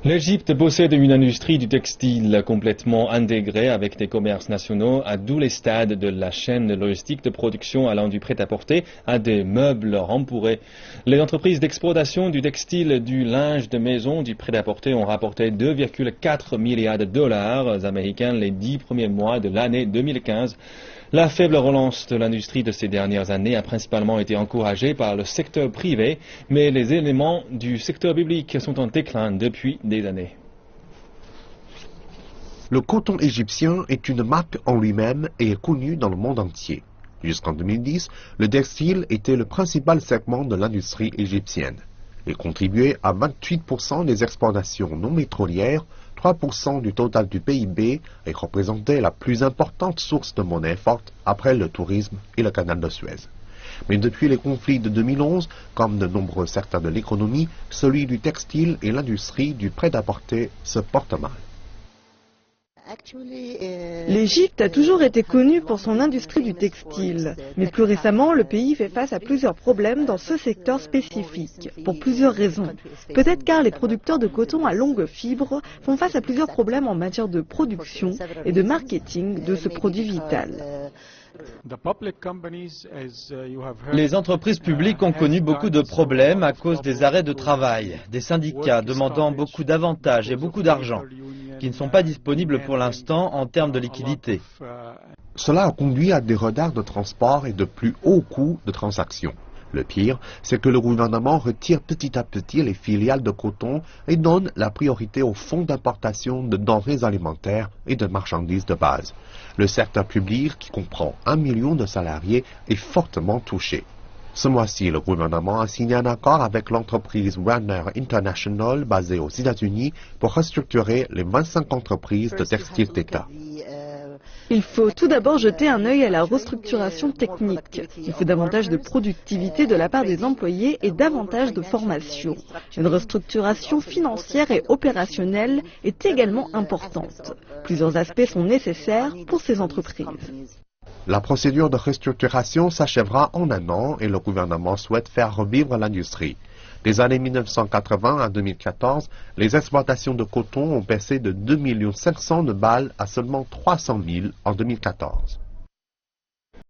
L'Égypte possède une industrie du textile complètement intégrée avec des commerces nationaux à tous les stades de la chaîne logistique de production allant du prêt-à-porter à des meubles rempourrés. Les entreprises d'exportation du textile, du linge de maison, du prêt-à-porter ont rapporté 2,4 milliards de dollars américains les 10 premiers mois de l'année 2015. La faible relance de l'industrie de ces dernières années a principalement été encouragée par le secteur privé, mais les éléments du secteur public sont en déclin depuis des années. Le coton égyptien est une marque en lui-même et est connu dans le monde entier. Jusqu'en 2010, le textile était le principal segment de l'industrie égyptienne. Il contribuait à 28% des exportations non pétrolières, 3% du total du PIB et représentait la plus importante source de monnaie forte après le tourisme et le canal de Suez. Mais depuis les conflits de 2011, comme de nombreux secteurs de l'économie, celui du textile et l'industrie du prêt-à-porter se portent mal. L'Égypte a toujours été connue pour son industrie du textile, mais plus récemment, le pays fait face à plusieurs problèmes dans ce secteur spécifique, pour plusieurs raisons. Peut-être car les producteurs de coton à longue fibre font face à plusieurs problèmes en matière de production et de marketing de ce produit vital. Les entreprises publiques ont connu beaucoup de problèmes à cause des arrêts de travail, des syndicats demandant beaucoup d'avantages et beaucoup d'argent, qui ne sont pas disponibles pour l'instant en termes de liquidité. Cela a conduit à des retards de transport et de plus hauts coûts de transaction. Le pire, c'est que le gouvernement retire petit à petit les filiales de coton et donne la priorité aux fonds d'importation de denrées alimentaires et de marchandises de base. Le secteur public, qui comprend 1 million de salariés, est fortement touché. Ce mois-ci, le gouvernement a signé un accord avec l'entreprise Runner International basée aux États-Unis pour restructurer les 25 entreprises de textiles d'État. Il faut tout d'abord jeter un œil à la restructuration technique. Il faut davantage de productivité de la part des employés et davantage de formation. Une restructuration financière et opérationnelle est également importante. Plusieurs aspects sont nécessaires pour ces entreprises. La procédure de restructuration s'achèvera en 1 an et le gouvernement souhaite faire revivre l'industrie. Des années 1980 à 2014, les exportations de coton ont baissé de 2,5 millions de balles à seulement 300 000 en 2014.